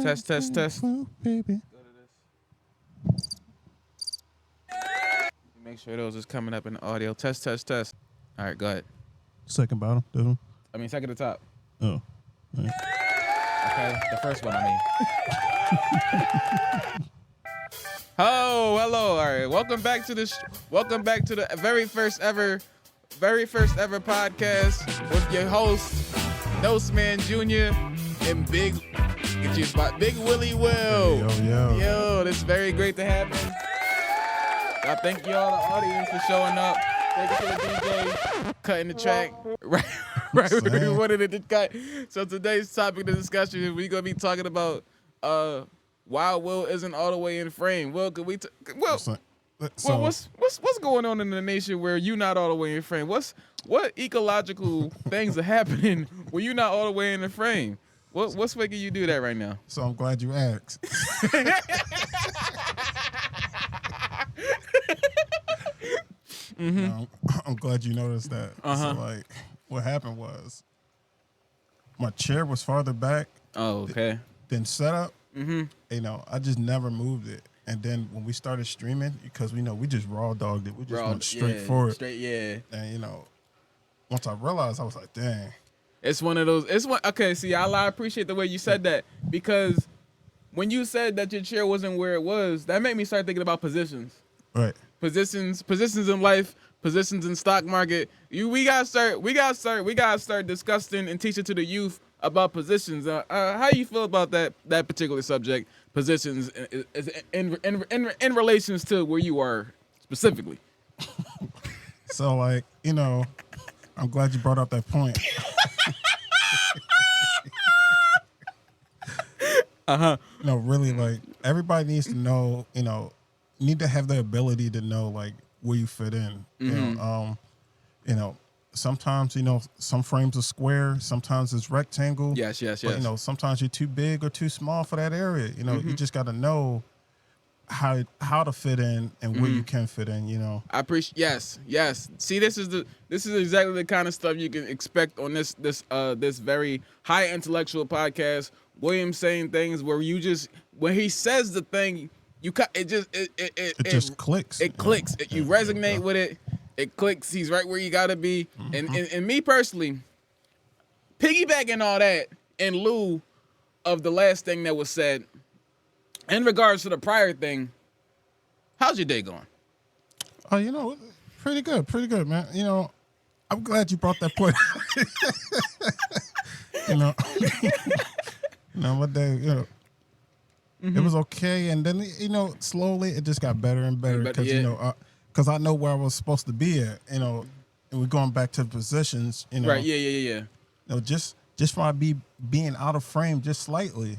Test, test, test. Baby. Make sure those is coming up in the audio. Test, test, test. All right, go ahead. Second bottom, this one. I mean, second to top. Oh. Right. Okay, the first one, I mean. Oh, hello. All right, welcome back to the very first ever podcast with your host, Nosmanjr and Big Willie Will. Yo, this is very great to have him. I thank you all, the audience, for showing up. Thank you to the DJ cutting the track right where we wanted it to cut. So today's topic of discussion, we're gonna be talking about why Will isn't all the way in frame. Will, could we? What's going on in the nation where you not all the way in frame? What ecological things are happening where you not all the way in the frame? What's making you do that right now? So I'm glad you asked. I'm glad you noticed that. So like, what happened was my chair was farther back. Oh, okay. Than set up. You know, I just never moved it. And then when we started streaming, because we just raw dogged it, we just went straight for it. And once I realized, I was like, dang. It's one of those. Okay. See, I appreciate the way you said that, because when you said that your chair wasn't where it was, that made me start thinking about positions. Right. Positions in life, positions in stock market. We gotta start discussing and teaching to the youth about positions. How you feel about that particular subject, positions, in relations to where you are specifically? So like, I'm glad you brought up that point. Really, like, everybody needs to know, need to have the ability to know like where you fit in. Sometimes some frames are square, sometimes it's rectangle. Yes. But, sometimes you're too big or too small for that area. You just got to know how to fit in and where you can fit in. I appreciate. Yes. See, this is exactly the kind of stuff you can expect on this very high intellectual podcast. William saying things where when he says the thing, it just clicks. It clicks. You resonate with it. It clicks. He's right where you gotta be. And me personally, piggybacking all that in lieu of the last thing that was said, in regards to the prior thing, how's your day going? Oh, pretty good, man. I'm glad you brought that point. My day, it was okay, and then slowly it just got better and better because because I know where I was supposed to be at, and we're going back to the positions, Right, yeah. Just by being out of frame just slightly,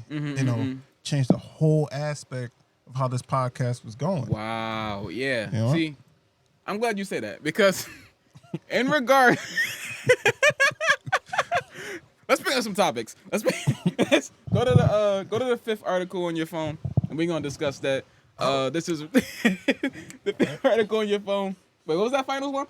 changed the whole aspect of how this podcast was going. Wow, yeah. See, I'm glad you say that, because in regard, let's bring up some topics. Let's go to the fifth article on your phone, and we're gonna discuss that. This is the fifth article on your phone. Wait, what was that finals one?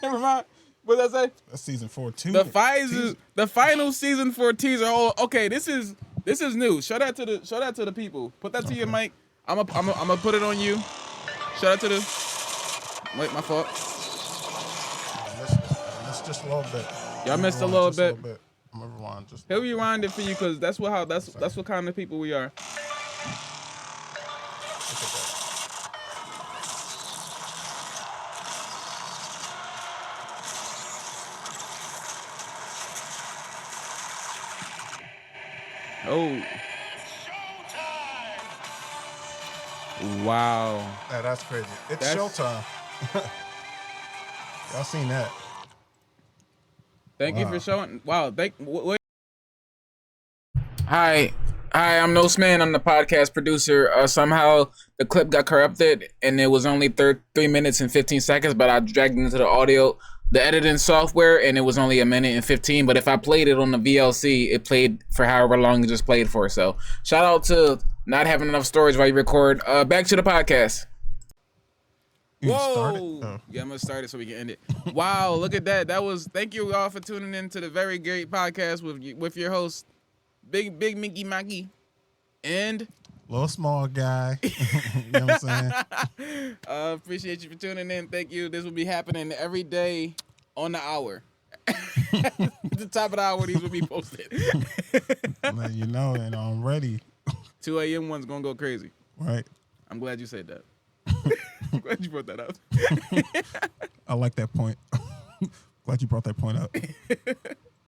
Never mind. What did I say? That's season 4 too. The final season 4 teaser. Oh, okay. This is new. Show that to the people. Put that to your mic. I'm gonna put it on you. Shout out to the. Wait, my fault. Missed just a little bit. Y'all missed a little bit. I'm gonna rewind just. He'll rewind it for you, because that's what kind of people we are. Oh. Wow. Yeah, that's crazy. It's showtime. Y'all seen that? Thank you for showing. Wow. Wait. Hi, I'm Nosman. I'm the podcast producer. Somehow the clip got corrupted, and it was only 3 minutes and 15 seconds, but I dragged it into the editing software, and it was only 1 minute and 15. But if I played it on the VLC, it played for however long it just played for. So shout out to not having enough storage while you record. Back to the podcast. Whoa! Yeah, I'm gonna start it so we can end it. Wow, look at that. Thank you all for tuning in to the very great podcast with your host, Big Mickey Mackie. And little small guy. You know what I'm saying? Appreciate you for tuning in. Thank you. This will be happening every day on the hour. At the top of the hour, these will be posted. Man, you know, and I'm ready. 2 a.m. one's gonna go crazy. Right. I'm glad you said that. I'm glad you brought that up. I like that point. Glad you brought that point up.